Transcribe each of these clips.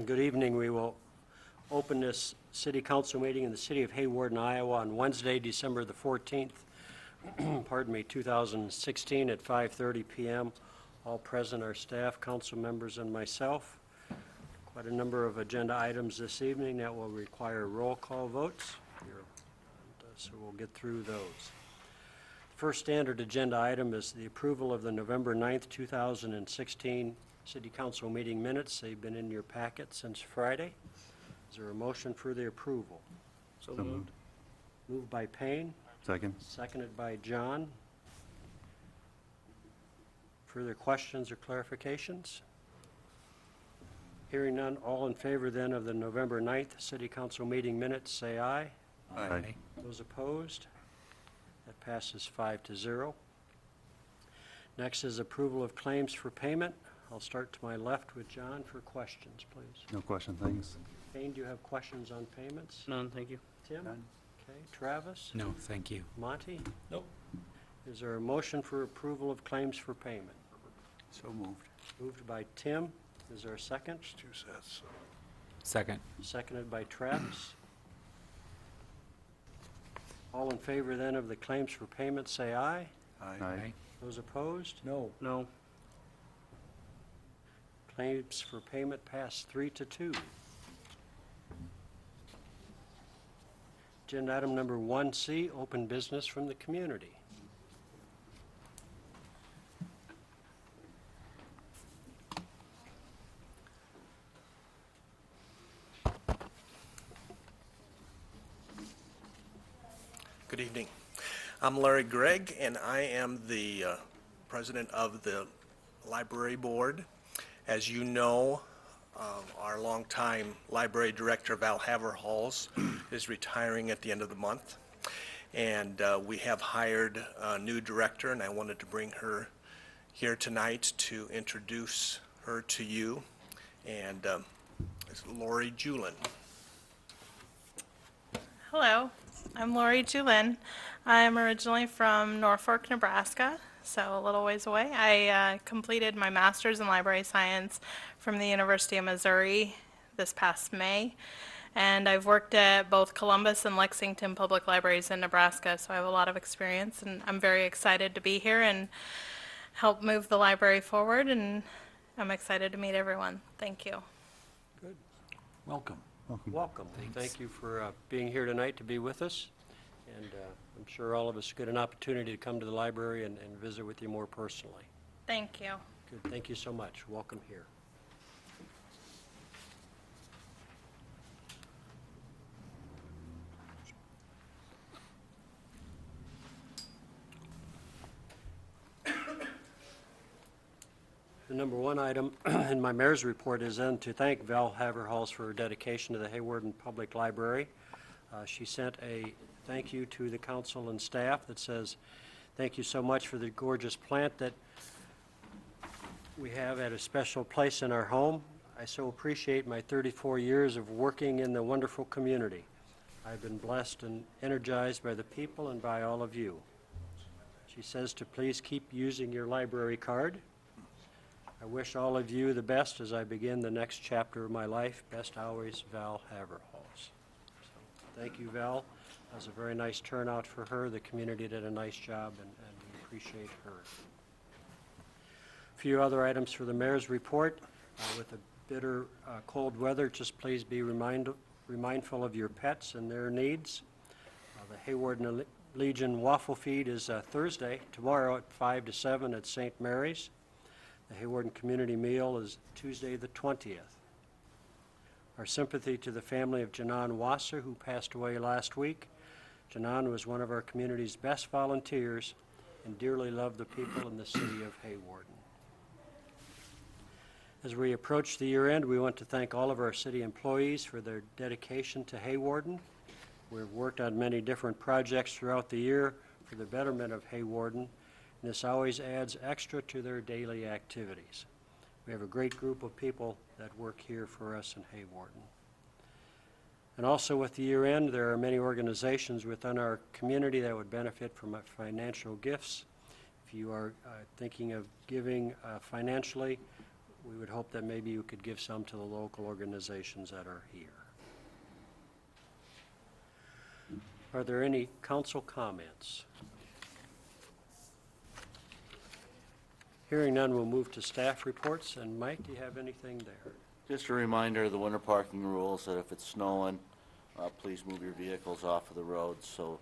Good evening. We will open this city council meeting in the city of Hawarden, Iowa on Wednesday, December the 14th, 2016 at 5:30 p.m. All present are staff, council members, and myself. Quite a number of agenda items this evening that will require roll call votes. So we'll get through those. First standard agenda item is the approval of the November 9th, 2016 City Council meeting minutes. They've been in your packet since Friday. Is there a motion for the approval? So moved. Moved by Payne. Second. Seconded by John. Further questions or clarifications? Hearing none, all in favor then of the November 9th City Council meeting minutes, say aye. Aye. Those opposed? That passes 5-0. Next is approval of claims for payment. I'll start to my left with John for questions, please. No question, thanks. Payne, do you have questions on payments? None, thank you. Tim? None. Okay. Travis? No, thank you. Monty? Nope. Is there a motion for approval of claims for payment? So moved. Moved by Tim. Is there a second? Two sets. Second. Seconded by Travis. All in favor then of the claims for payment, say aye. Aye. Those opposed? No. No. Claims for payment pass 3-2. Agenda item number 1C, open business from the community. Good evening. I'm Larry Gregg, and I am the president of the library board. As you know, our longtime library director, Val Haverhalls, is retiring at the end of the month. And we have hired a new director, and I wanted to bring her here tonight to introduce her to you. And it's Lori Julin. Hello, I'm Lori Julin. I'm originally from Norfolk, Nebraska, so a little ways away. I completed my master's in library science from the University of Missouri this past May, and I've worked at both Columbus and Lexington public libraries in Nebraska, so I have a lot of experience, and I'm very excited to be here and help move the library forward, and I'm excited to meet everyone. Thank you. Good. Welcome. Welcome. Thank you for being here tonight to be with us. And I'm sure all of us get an opportunity to come to the library and visit with you more personally. Thank you. Good. Thank you so much. Welcome here. The number one item in my mayor's report is then to thank Val Haverhalls for her dedication to the Hawarden Public Library. She sent a thank you to the council and staff that says, thank you so much for the gorgeous plant that we have at a special place in our home. I so appreciate my 34 years of working in the wonderful community. I've been blessed and energized by the people and by all of you. She says to please keep using your library card. I wish all of you the best as I begin the next chapter of my life. Best always, Val Haverhalls. So, thank you, Val. That was a very nice turnout for her. The community did a nice job, and we appreciate her. A few other items for the mayor's report. With the bitter cold weather, just please be mindful of your pets and their needs. The Hawarden Legion Waffle Feed is Thursday, tomorrow at 5 to 7 at St. Mary's. The Hawarden Community Meal is Tuesday the 20th. Our sympathy to the family of Janan Wasser, who passed away last week. Janan was one of our community's best volunteers and dearly loved the people in the city of Hawarden. As we approach the year end, we want to thank all of our city employees for their dedication to Hawarden. We've worked on many different projects throughout the year for the betterment of Hawarden. And this always adds extra to their daily activities. We have a great group of people that work here for us in Hawarden. And also with the year end, there are many organizations within our community that would benefit from financial gifts. If you are thinking of giving financially, we would hope that maybe you could give some to the local organizations that are here. Are there any council comments? Hearing none, we'll move to staff reports. And Mike, do you have anything there? Just a reminder of the winter parking rules, that if it's snowing, please move your vehicles off of the roads so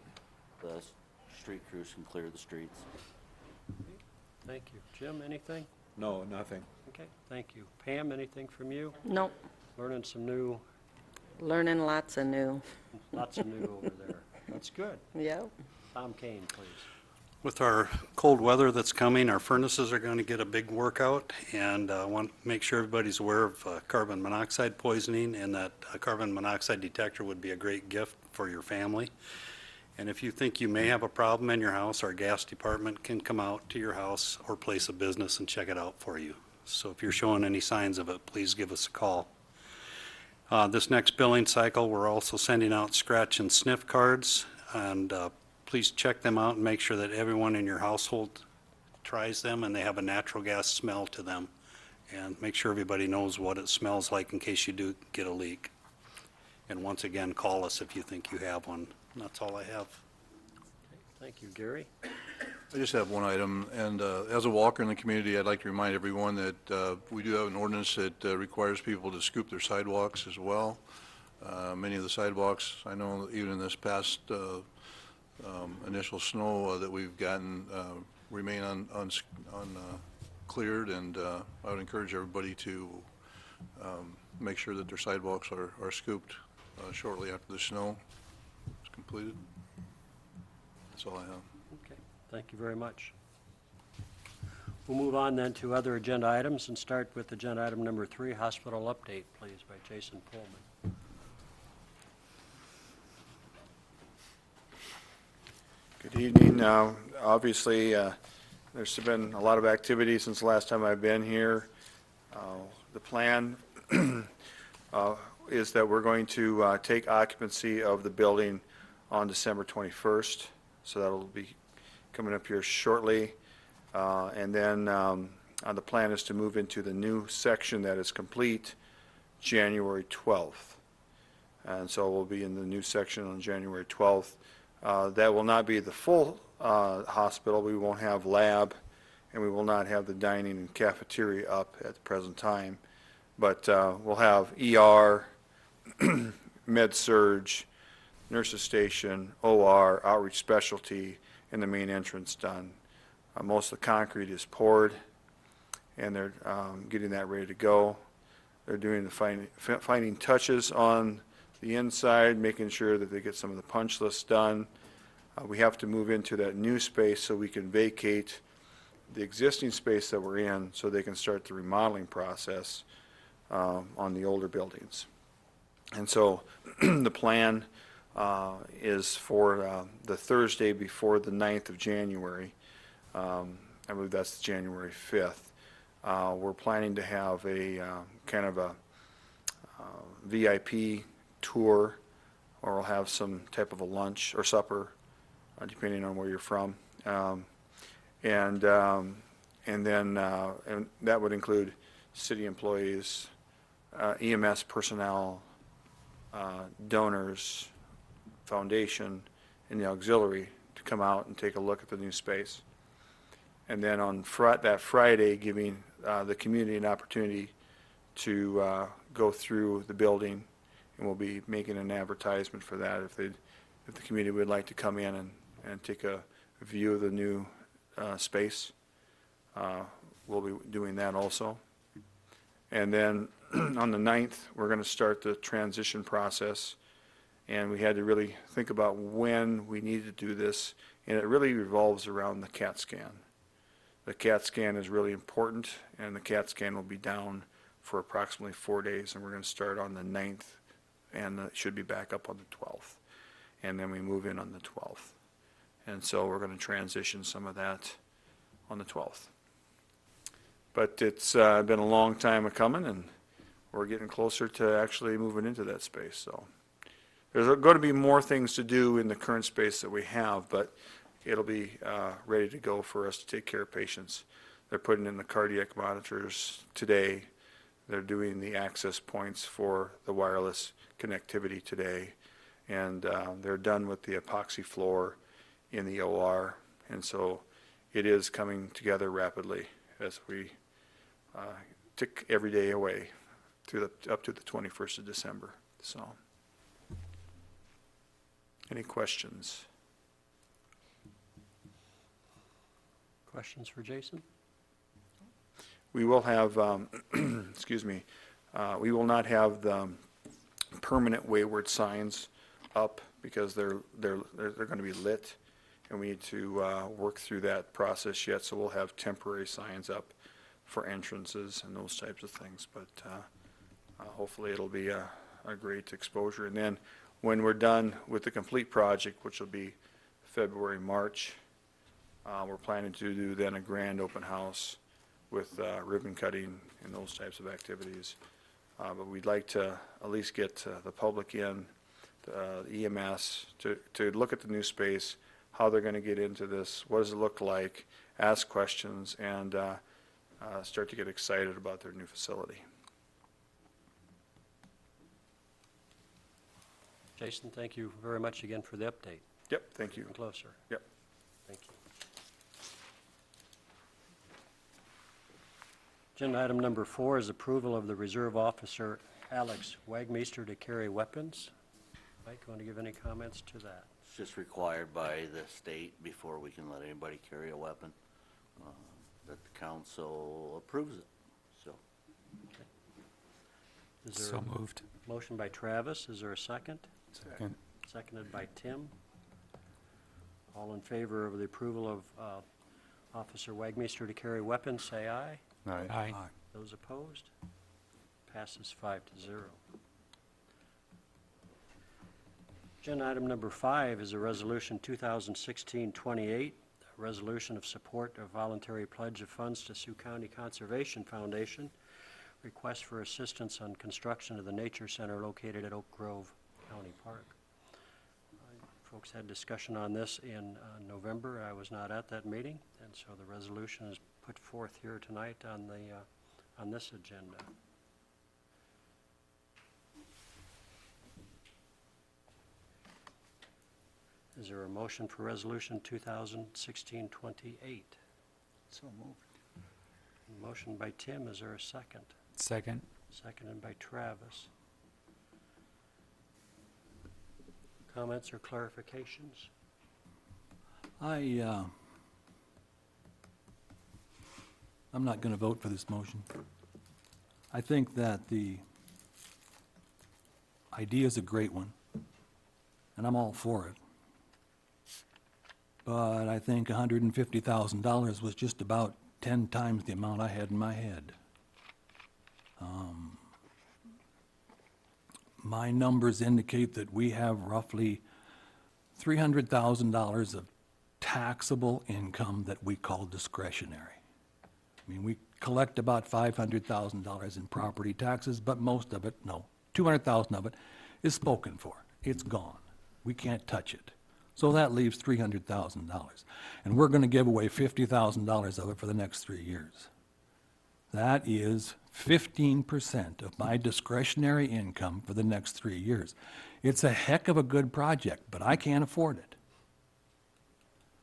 the street crews can clear the streets. Thank you. Jim, anything? No, nothing. Okay, thank you. Pam, anything from you? Nope, Learning some new, learning lots of new. lots of new over there. That's good. Yep. Tom Kane, please. With our cold weather that's coming, our furnaces are going to get a big workout, and I want to make sure everybody's aware of carbon monoxide poisoning, and that a carbon monoxide detector would be a great gift for your family. And if you think you may have a problem in your house, our gas department can come out to your house or place of business and check it out for you. So if you're showing any signs of it, please give us a call. This next billing cycle, we're also sending out scratch and sniff cards, and please check them out and make sure that everyone in your household tries them and they have a natural gas smell to them. And make sure everybody knows what it smells like in case you do get a leak. And once again, call us if you think you have one. And that's all I have. Thank you. Gary? I just have one item, and as a walker in the community, I'd like to remind everyone that we do have an ordinance that requires people to scoop their sidewalks as well. Many of the sidewalks, I know even in this past initial snow that we've gotten, remain cleared, and I would encourage everybody to make sure that their sidewalks are scooped shortly after the snow is completed. That's all I have. Okay, thank you very much. We'll move on then to other agenda items and start with agenda item number 3, hospital update, please, by Jason Pullman. Good evening. Obviously, there's been a lot of activity since the last time I've been here. The plan is that we're going to take occupancy of the building on December 21st, so that'll be coming up here shortly. And then the plan is to move into the new section that is complete January 12th. And so we'll be in the new section on January 12th. That will not be the full hospital. We won't have lab, and we will not have the dining and cafeteria up at the present time. But we'll have ER, med-surg, nurses station, OR, outreach specialty, and the main entrance done. Most of the concrete is poured, and they're getting that ready to go. They're doing the finding touches on the inside, making sure that they get some of the punch lists done. We have to move into that new space so we can vacate the existing space that we're in so they can start the remodeling process on the older buildings. And so the plan is for the Thursday before the 9th of January. I believe that's January 5th. We're planning to have a kind of a VIP tour, or we'll have some type of a lunch or supper, depending on where you're from. And that would include city employees, EMS personnel, donors, foundation, and the auxiliary to come out and take a look at the new space. And then on that Friday, giving the community an opportunity to go through the building, and we'll be making an advertisement for that if the community would like to come in and take a view of the new space. We'll be doing that also. And then on the 9th, we're going to start the transition process, and we had to really think about when we need to do this, and it really revolves around the CAT scan. The CAT scan is really important, and the CAT scan will be down for approximately 4 days, and we're going to start on the 9th, and it should be back up on the 12th. And then we move in on the 12th. And so we're going to transition some of that on the 12th. But it's been a long time coming, and we're getting closer to actually moving into that space. So there's going to be more things to do in the current space that we have, but it'll be ready to go for us to take care of patients. They're putting in the cardiac monitors today. They're doing the access points for the wireless connectivity today, and they're done with the epoxy floor in the OR, and so it is coming together rapidly as we tick every day away up to the 21st of December. So, any questions? Questions for Jason? We will have, excuse me, we will not have the permanent wayward signs up because they're going to be lit, and we need to work through that process yet. So we'll have temporary signs up for entrances and those types of things. But hopefully it'll be a great exposure. And then when we're done with the complete project, which will be February, March, we're planning to do then a grand open house with ribbon cutting and those types of activities. But we'd like to at least get the public in, the EMS, to look at the new space, how they're going to get into this, what does it look like, ask questions, and start to get excited about their new facility. Jason, thank you very much again for the update. Yep, thank you. Getting closer. Yep. Thank you. Agenda item number 4 is approval of the Reserve Officer Alex Wagmeister to carry weapons. Mike, you want to give any comments to that? It's just required by the state before we can let anybody carry a weapon, that the council approves it, so. Is there So moved. a motion by Travis? Is there a second? Second. Seconded by Tim. All in favor of the approval of Officer Wagmeister to carry weapons, say aye. Aye. Those opposed? Passes 5-0. Agenda item number 5 is a resolution 2016-28, a resolution of support of voluntary pledge of funds to Sioux County Conservation Foundation, request for assistance on construction of the Nature Center located at Oak Grove County Park. Folks had discussion on this in November. I was not at that meeting, and so the resolution is put forth here tonight on this agenda. Is there a motion for resolution 2016-28? So moved. Motion by Tim. Is there a second? Second. Seconded by Travis. Comments or clarifications? I'm not going to vote for this motion. I think that the idea is a great one, and I'm all for it. But I think $150,000 was just about 10 times the amount I had in my head. My numbers indicate that we have roughly $300,000 of taxable income that we call discretionary. I mean, we collect about $500,000 in property taxes, but most of it, no, $200,000 of it is spoken for. It's gone. We can't touch it. So that leaves $300,000. And we're going to give away $50,000 of it for the next 3 years. That is 15% of my discretionary income for the next 3 years. It's a heck of a good project, but I can't afford it.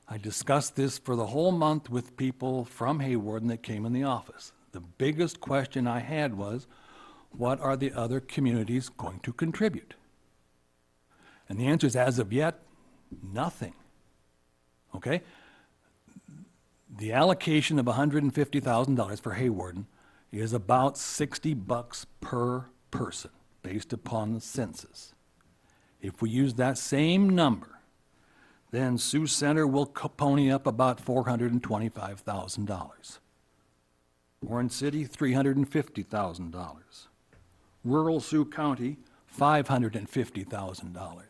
I discussed this for the whole month with people from Hawarden that came in the office. The biggest question I had was, what are the other communities going to contribute? And the answer is, as of yet, nothing. Okay? The allocation of $150,000 for Hawarden is about $60 per person, based upon the census. If we use that same number, then Sioux Center will pony up about $425,000. Warren City, $350,000. Rural Sioux County, $550,000,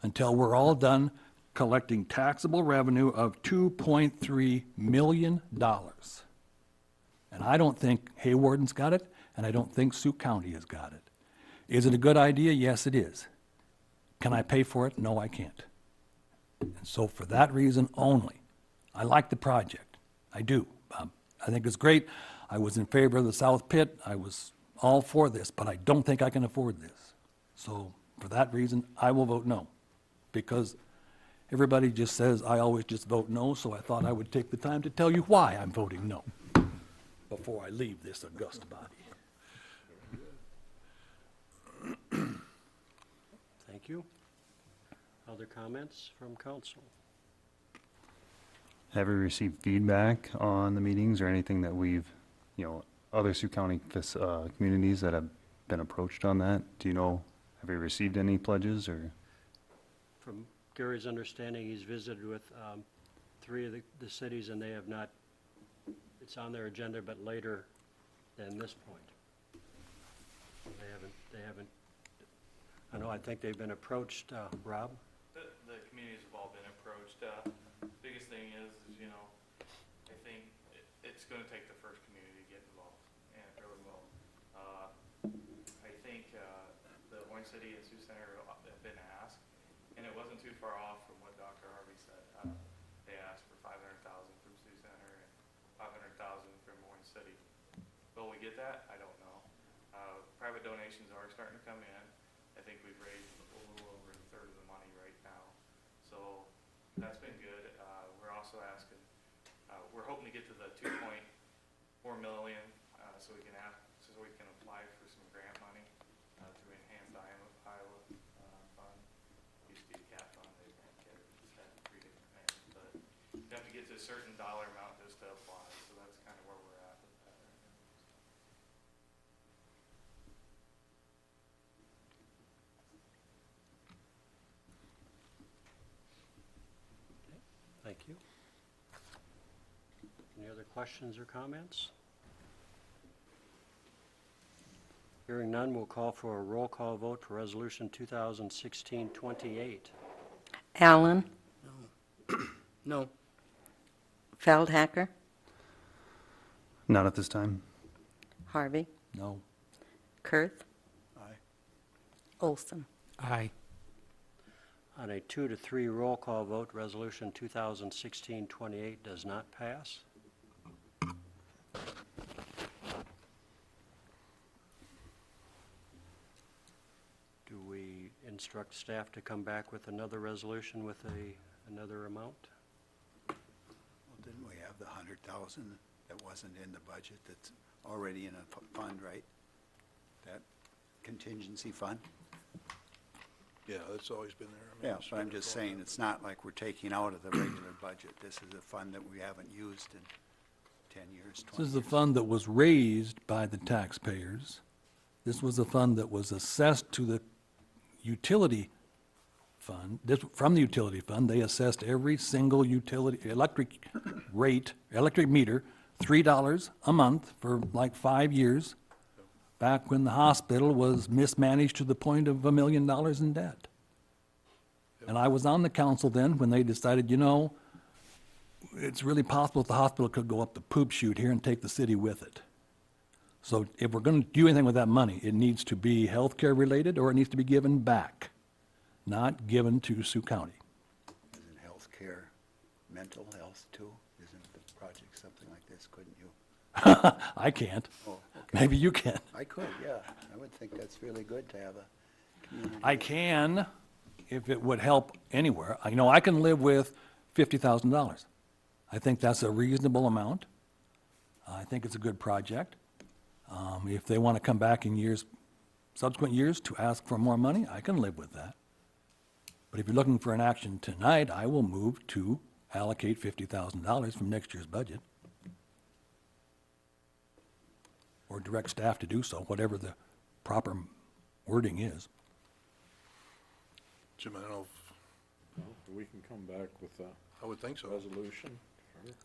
until we're all done collecting taxable revenue of $2.3 million. And I don't think Hawarden's got it, and I don't think Sioux County has got it. Is it a good idea? Yes, it is. Can I pay for it? No, I can't. And so for that reason only, I like the project. I do. I think it's great. I was in favor of the South Pit. I was all for this, but I don't think I can afford this. So for that reason, I will vote no, because everybody just says I always just vote no, so I thought I would take the time to tell you why I'm voting no before I leave this august body. Thank you. Other comments from council? Have we received feedback on the meetings or anything that we've, other Sioux County communities that have been approached on that? Do you know, have we received any pledges or? From Gary's understanding, he's visited with 3 of the cities, and they have not, it's on their agenda, but later than this point. They haven't, I think they've been approached, Rob? The communities have all been approached. Biggest thing is, I think it's gonna take the first community to get involved, and it really will. I think, the Orange City and Sioux Center have been asked, and it wasn't too far off from what Dr. Harvey said. They asked for $500,000 from Sioux Center and $500,000 from Orange City. Will we get that? I don't know. Private donations are starting to come in. I think we've raised a little over a third of the money right now. So that's been good. We're also asking, we're hoping to get to the 2.4 million, so we can apply for some grant money through Enhanced Iowa Fund. Used to be CAP fund, they can't get it, it's had 3 different names, but you have to get to a certain dollar amount just to apply, so that's kind of where we're at with that right now. Thank you. Any other questions or comments? Hearing none, we'll call for a roll call vote for Resolution 2016-28. Allen, No. Feldhacker, Not at this time. Harvey, No. Kurth, Aye. Olson. Aye. On a 2 to 3 roll call vote, Resolution 2016-28 does not pass. Do we instruct staff to come back with another resolution with another amount? Well, didn't we have the 100,000 that wasn't in the budget that's already in a fund, right? That contingency fund? Yeah, that's always been there. I mean, Yeah, it's but I'm been just going saying, on. it's not like we're taking out of the regular budget. This is a fund that we haven't used in 10 years, 20 This is the years. fund that was raised by the taxpayers. This was a fund that was assessed to the utility fund. From the utility fund, they assessed every single electric meter, $3 a month for like 5 years, back when the hospital was mismanaged to the point of $1 million in debt. And I was on the council then when they decided, it's really possible that the hospital could go up the poop chute here and take the city with it. So if we're going to do anything with that money, it needs to be healthcare related, or it needs to be given back, not given to Sioux County. Isn't healthcare mental health too? Isn't the project something like this? Couldn't you? I can't. Oh, okay. Maybe you can. I could, yeah. I would think that's really good to have a community. I can, if it would help anywhere. I can live with $50,000. I think that's a reasonable amount. I think it's a good project. If they want to come back in subsequent years to ask for more money, I can live with that. But if you're looking for an action tonight, I will move to allocate $50,000 from next year's budget. Or direct staff to do so, whatever the proper wording is. Jim, I don't know, We can come back with a I would think so. resolution.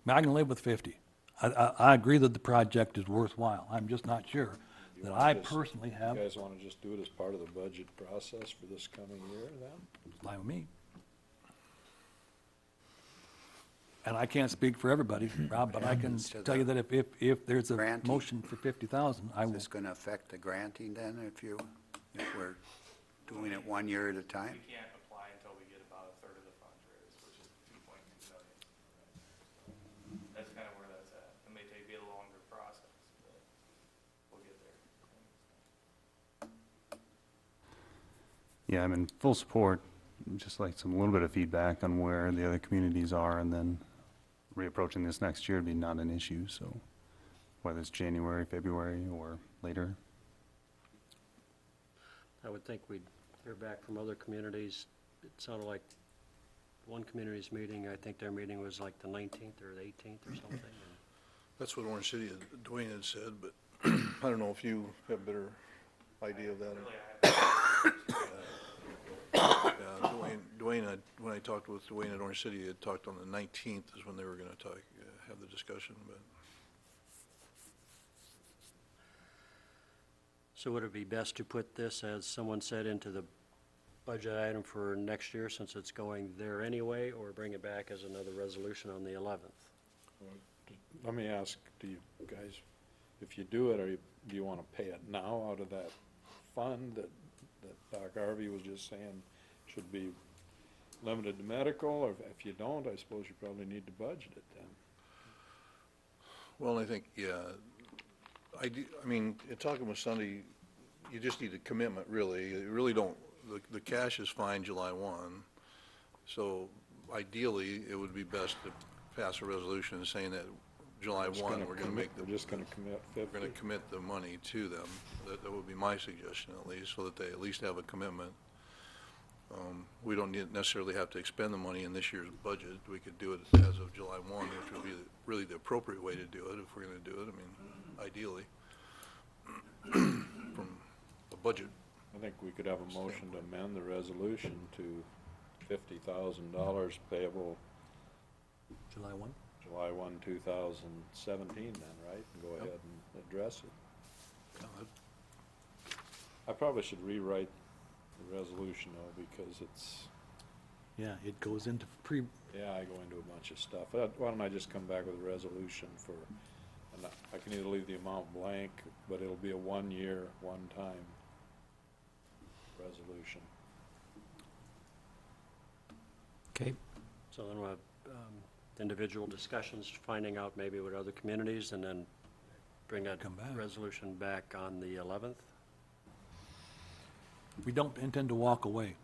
I can live with 50. I agree that the project is worthwhile. I'm just not sure You that wanna I just- personally have, You guys want to just do it as part of the budget process for this coming year then? fine with me. And I can't speak for everybody, Rob, but I can happens to tell you the that if there's a granting? motion for 50,000, I Is will. this going to affect the granting then if we're doing it 1 year at a time? We can't apply until we get about a third of the funds raised, which is 2.2 million. So that's kind of where that's at. It may be a longer process, but we'll get there. Yeah, I'm in full support, just like a little bit of feedback on where the other communities are, and then reapproaching this next year would be not an issue, so whether it's January, February, or later. I would think we'd hear back from other communities. It sounded like one community's meeting, I think their meeting was like the 19th or the 18th or something. That's what Orange City, Dwayne had said, but I don't know if you have a better idea of that. Yeah, Dwayne, when I talked with Dwayne at Orange City, he had talked on the 19th is when they were going to talk, have the discussion, but. So would it be best to put this, as someone said, into the budget item for next year, since it's going there anyway, or bring it back as another resolution on the 11th? Let me ask, do you guys, if you do it, do you want to pay it now out of that fund that Doc Harvey was just saying should be limited to medical, or if you don't, I suppose you probably need to budget it then. Well, I think, yeah, I mean, in talking with Sunday, you just need a commitment, really. You really don't, the cash is fine July 1, so ideally, it would be best to pass a resolution saying that July 1, we're going to make the. We're just going to commit 50. We're going to commit the money to them. That would be my suggestion, at least, so that they at least have a commitment. We don't necessarily have to expend the money in this year's budget. We could do it as of July 1, which would be really the appropriate way to do it if we're going to do it. I mean, ideally, from a budget. I think we could have a motion to amend the resolution to $50,000 payable July 1? July 1, 2017 then, right? And go ahead and address it. I probably should rewrite the resolution though, because it's, Yeah, it goes into yeah, I go into a bunch of stuff. Why don't I just come back with a resolution for, and I can either leave the amount blank, but it'll be a 1-year, one-time resolution. Okay. So then we'll have individual discussions, finding out maybe what other communities, and then bring that Come back. resolution back on the 11th. We don't intend to walk away,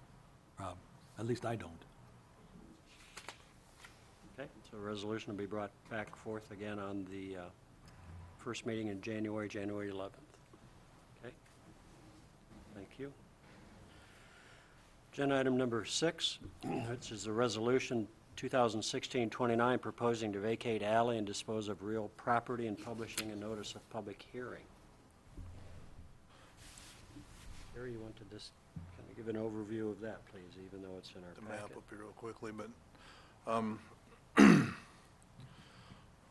Rob. At least I don't. Okay, so a resolution will be brought back forth again on the first meeting in January 11th. Okay, thank you. Agenda item number 6, which is a resolution 2016-29 proposing to vacate alley and dispose of real property and publishing a notice of public hearing. Gary, you want to just kind of give an overview of that, please, even though it's in our The map packet? up here real quickly, but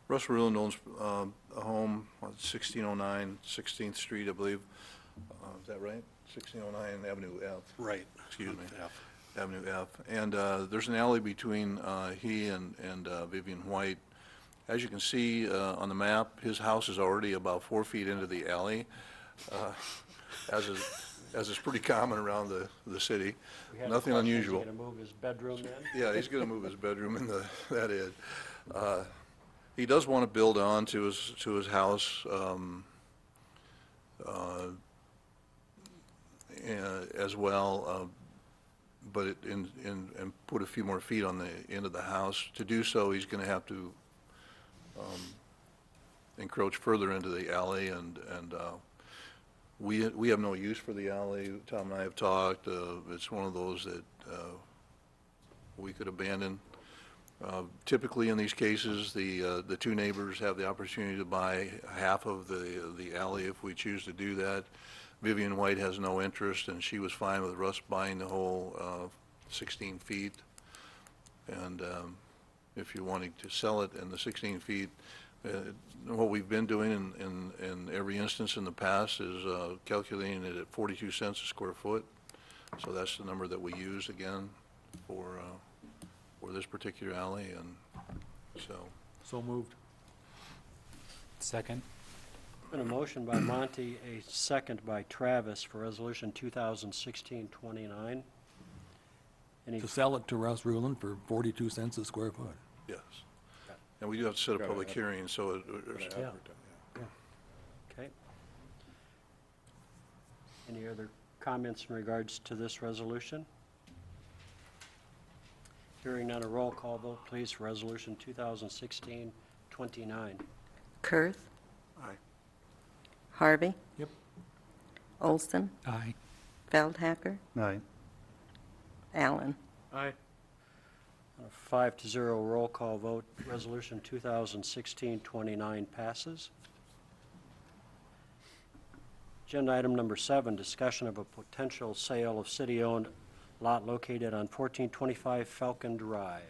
Russ Ruland owns a home on 1609 16th Street, I believe. Is that right? 1609 Avenue F. Right. Excuse me. F. Avenue F. And there's an alley between he and Vivian White. As you can see on the map, his house is already about 4 feet into the alley, as is pretty common around the city. We had a Nothing question, unusual. Is he going to move his bedroom then? Yeah, he's going to move his bedroom in that end. He does want to build on to his house as well, but and put a few more feet on the end of the house. To do so, he's going to have to encroach further into the alley, and we have no use for the alley. Tom and I have talked. It's one of those that we could abandon. Typically, in these cases, the two neighbors have the opportunity to buy half of the alley if we choose to do that. Vivian White has no interest, and she was fine with Russ buying the whole 16 feet. And if you're wanting to sell it in the 16 feet, what we've been doing in every instance in the past is calculating it at 42 cents a square foot. So that's the number that we use again for this particular alley, and so. So moved. Second. Been a motion by Monty, a second by Travis for resolution 2016-29. Any, To sell it to Russ Ruland for 42 cents a square foot. Yes. And we do have to set a Gotta public have- hearing, so Gotta Yeah. advertise, yeah. okay. Any other comments in regards to this resolution? Hearing none, a roll call vote, please, for Resolution 2016-29. Kurth. Aye. Harvey. Yep. Olson. Aye. Feldhacker. Aye. Allen. Aye. On a 5-0 roll call vote, Resolution 2016-29 passes. Agenda item number 7, discussion of a potential sale of city-owned lot located on 1425 Falcon Drive.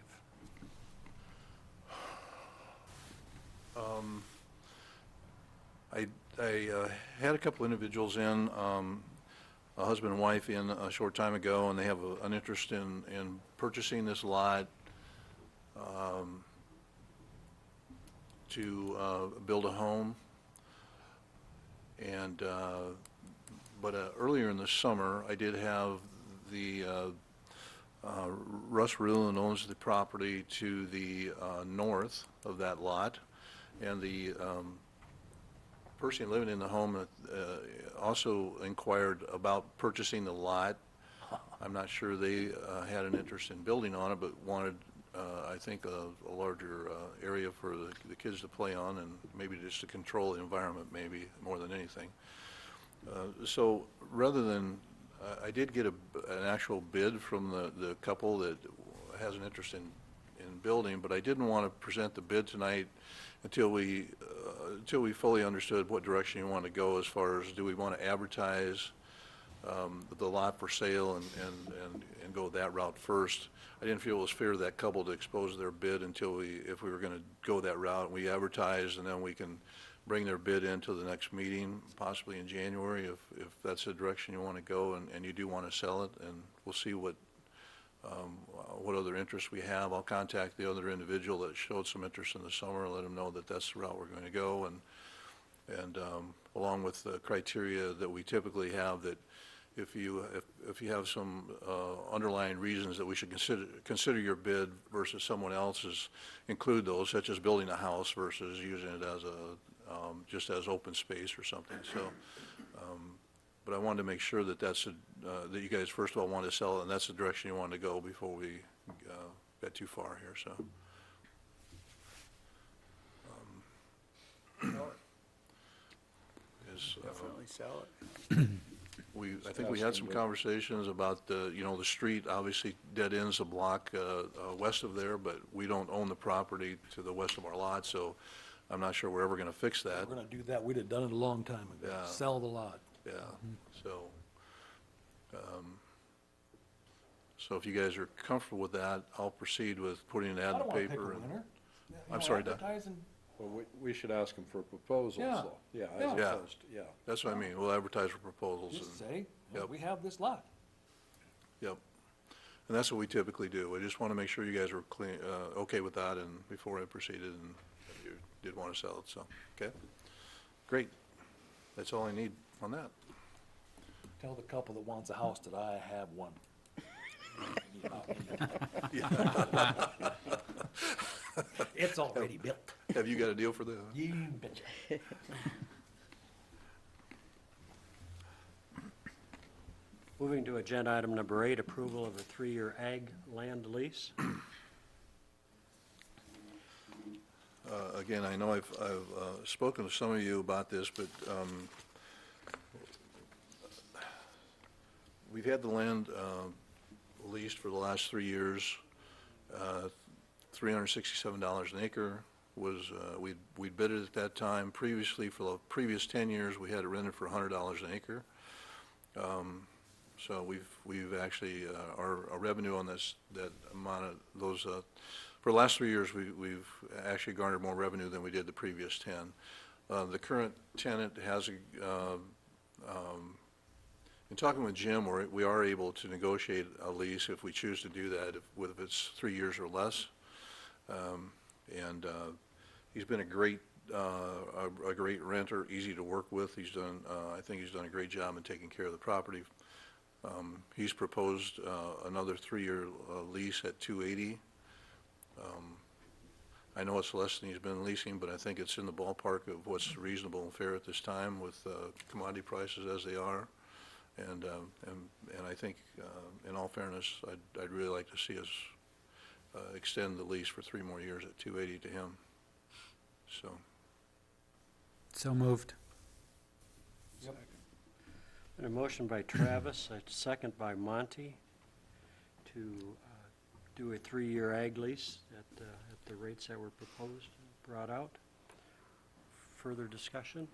I had a couple individuals in, a husband and wife in a short time ago, and they have an interest in purchasing this lot to build a home. And, but earlier in the summer, I did have the Russ Rulin owns the property to the north of that lot, and the person living in the home also inquired about purchasing the lot. I'm not sure they had an interest in building on it, but wanted, I think, a larger area for the kids to play on, and maybe just to control the environment, maybe more than anything. So rather than, I did get an actual bid from the couple that has an interest in building, but I didn't want to present the bid tonight until we fully understood what direction you want to go, as far as, do we want to advertise the lot for sale and go that route first. I didn't feel it was fair to that couple to expose their bid until if we were going to go that route, we advertise, and then we can bring their bid into the next meeting, possibly in January, if that's the direction you want to go, and you do want to sell it, and we'll see what other interests we have. I'll contact the other individual that showed some interest in the summer and let them know that that's the route we're going to go, and along with the criteria that we typically have, that if you have some underlying reasons that we should consider your bid versus someone else's, include those, such as building a house versus using it as just as open space or something. So, but I wanted to make sure that that you guys first of all want to sell it, and that's the direction you want to go before we got too far here. So. Definitely sell it. I think we had some conversations about the street obviously dead ends a block west of there, but we don't own the property to the west of our lot, so I'm not sure we're ever going to fix that. We're going to do that. We'd have done it a long time ago. Yeah. Sell the lot. Yeah, so, so if you guys are comfortable with that, I'll proceed with putting an ad in the paper. I'm sorry, Doug. Well, we should ask them for proposals, Yeah. though. Yeah, Yeah. as Yeah. opposed, yeah. That's what I mean, we'll advertise for proposals. Just and- say, well, Yep. we have this lot. Yep, and that's what we typically do. I just want to make sure you guys were clean, okay with that, and before I proceeded, and you did want to sell it, so, okay? Great, that's all I need on that. Tell the couple that wants a house that I have one. It's already built. Have you got a deal for the? You betcha. Moving to agenda item number 8, approval of a 3-year ag land lease. Again, I know I've spoken to some of you about this, but we've had the land leased for the last 3 years. $367 an acre was, we'd bid it at that time. Previously, for the previous 10 years, we had it rented for $100 an acre. So we've actually, our revenue on that amount of those, for the last 3 years, we've actually garnered more revenue than we did the previous 10. The current tenant has in talking with Jim, we are able to negotiate a lease if we choose to do that, if it's 3 years or less. And he's been a great renter, easy to work with. He's done, I think he's done a great job in taking care of the property. He's proposed another 3-year lease at $280. I know it's less than he's been leasing, but I think it's in the ballpark of what's reasonable and fair at this time with commodity prices as they are. And I think, in all fairness, I'd really like to see us extend the lease for 3 more years at $280 to him. So, So moved. And a motion by Travis, a second by Monty, to do a 3-year ag lease at the rates that were proposed, brought out. Further discussion?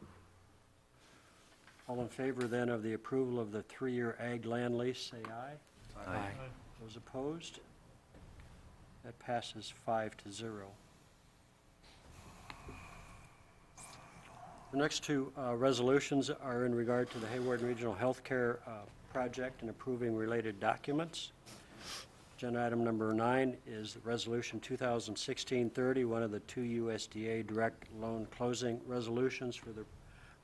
All in favor then of the approval of the 3-year ag land lease, say aye. Aye. Those opposed? That passes 5-0. The next 2 resolutions are in regard to the Hawarden Regional Healthcare Project and approving related documents. Agenda item number 9 is Resolution 2016-30, one of the 2 USDA direct loan closing resolutions for the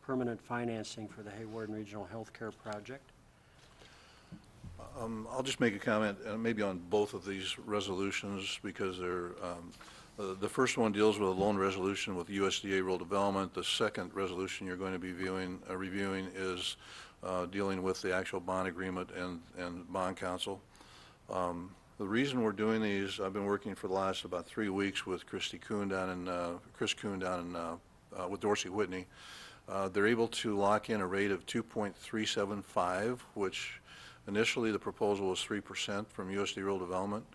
permanent financing for the Hawarden Regional Healthcare Project. I'll just make a comment, maybe on both of these resolutions, because they're, the first one deals with a loan resolution with USDA Rural Development. The second resolution you're going to be reviewing is dealing with the actual bond agreement and bond counsel. The reason we're doing these, I've been working for the last about 3 weeks with Chris Kuhn down in with Dorsey Whitney. They're able to lock in a rate of 2.375, which initially the proposal was 3% from USDA Rural Development.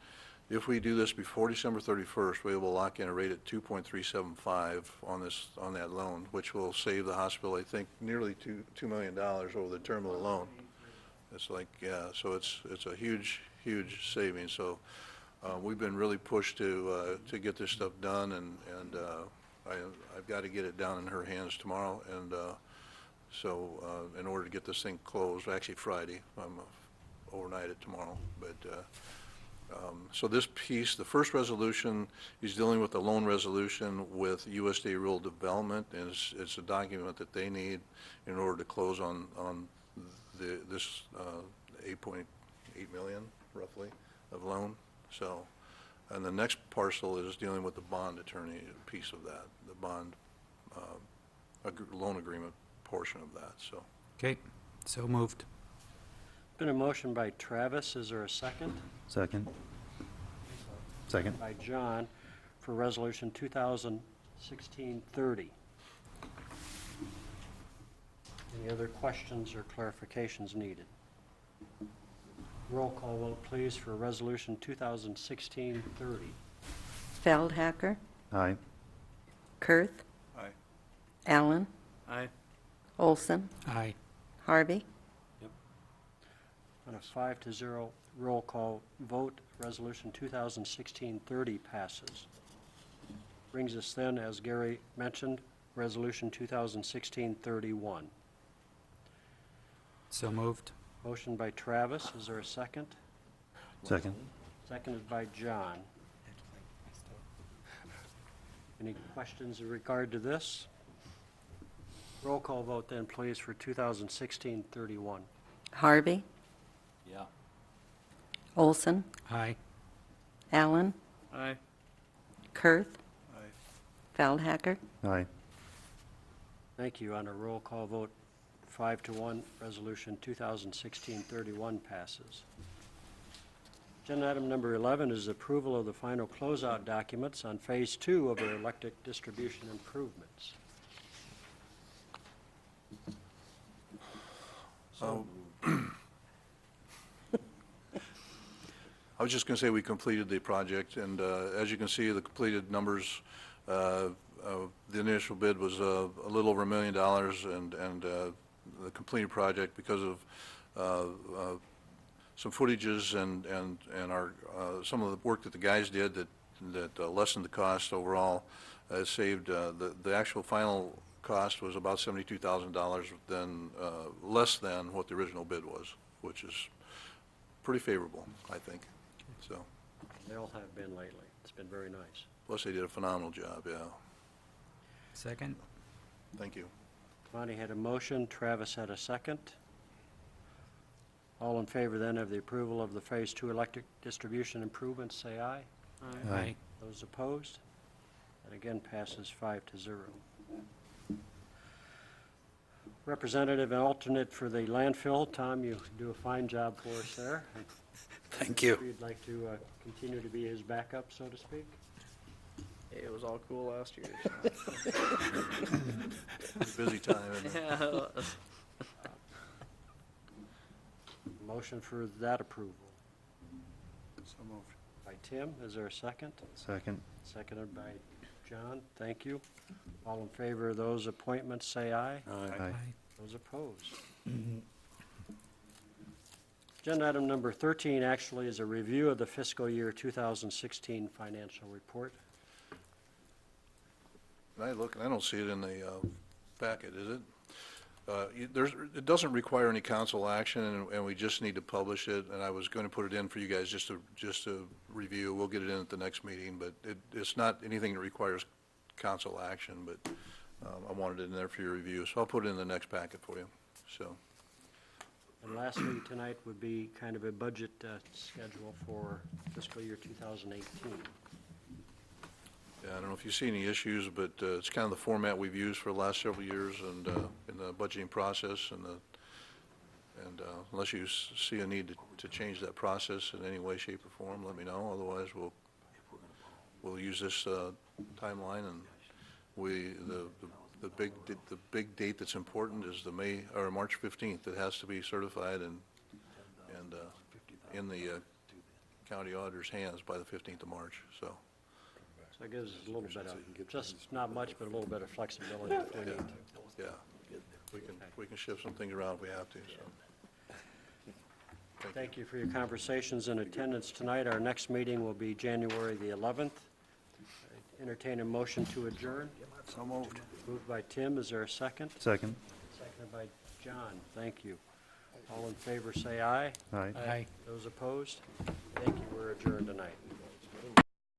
If we do this before December 31st, we're able to lock in a rate at 2.375 on that loan, which will save the hospital, I think, nearly $2 million over the term of the loan. It's like, yeah, so it's a huge savings. So we've been really pushed to get this stuff done, and I've got to get it down in her hands tomorrow, and so in order to get this thing closed, actually Friday, I'm overnight it tomorrow, but so this piece, the first resolution is dealing with the loan resolution with USDA Rural Development, and it's a document that they need in order to close on this 8.8 million, roughly, of loan. So, and the next parcel is dealing with the bond attorney piece of that, the bond loan agreement portion of that. So, Okay, so moved. Been a motion by Travis. Is there a second? Second. Second. By John for Resolution 2016-30. Any other questions or clarifications needed? Roll call vote, please, for Resolution 2016-30. Feldhacker, Aye. Kurth, Aye. Allen, Aye. Olson, Aye. Harvey. On a 5-0 roll call vote, Resolution 2016-30 passes. Brings us then, as Gary mentioned, Resolution 2016-31. So moved. Motion by Travis. Is there a second? Second. Seconded by John. Any questions in regard to this? Roll call vote then, please, for 2016-31. Harvey, Yeah. Olson, Aye. Allen, Aye. Kurth, Aye. Feldhacker. Aye. Thank you. On a roll call vote, 5-1, Resolution 2016-31 passes. Agenda item number 11 is approval of the final closeout documents on Phase 2 of our electric distribution improvements. I was just going to say we completed the project, and as you can see, the completed numbers, the initial bid was a little over $1 million, and the completed project, because of some footages and our some of the work that the guys did that lessened the cost overall, saved the actual final cost was about $72,000, then less than what the original bid was, which is pretty favorable, I think. So, They all have been lately. It's been very nice. plus they did a phenomenal job. Yeah, Second. thank you. Monty had a motion. Travis had a second. All in favor then of the approval of the Phase 2 electric distribution improvements, say aye. Aye. Those opposed? That again passes 5-0. representative and alternate for the landfill. Tom, you do a fine job for us there. Thank you. If you'd like to continue to be his backup, so to speak. It was all cool last year. Busy time, isn't it? Yeah, it was. Motion for that approval. So moved. By Tim, is there a second? Second. Seconded by John, thank you. All in favor of those appointments, say aye. Aye. Those opposed? Agenda item number 13 actually is a review of the fiscal year 2016 financial report. And I look, and I don't see it in the packet, is it? It doesn't require any council action, and we just need to publish it, and I was going to put it in for you guys just to review. We'll get it in at the next meeting, but it's not anything that requires council action, but I wanted it in there for your review, so I'll put it in the next packet for you, so. And lastly, tonight would be kind of a budget schedule for fiscal year 2018. Yeah, I don't know if you see any issues, but it's kind of the format we've used for the last several years and in the budgeting process, and unless you see a need to change that process in any way, shape, or form, let me know. Otherwise, we'll use this timeline, and the big date that's important is the March 15th. It has to be certified and in the county auditor's hands by the 15th of March. So that gives us a little bit of, just not much, but a little bit of flexibility if we need to. yeah, we can shift some things around if we have to. So Thank you for your conversations and attendance tonight. Our next meeting will be January the 11th. Entertain a motion to adjourn. So moved. Moved by Tim. Is there a second? Second. Seconded by John. Thank you. All in favor, say aye. Aye. Those opposed? Thank you. We're adjourned tonight.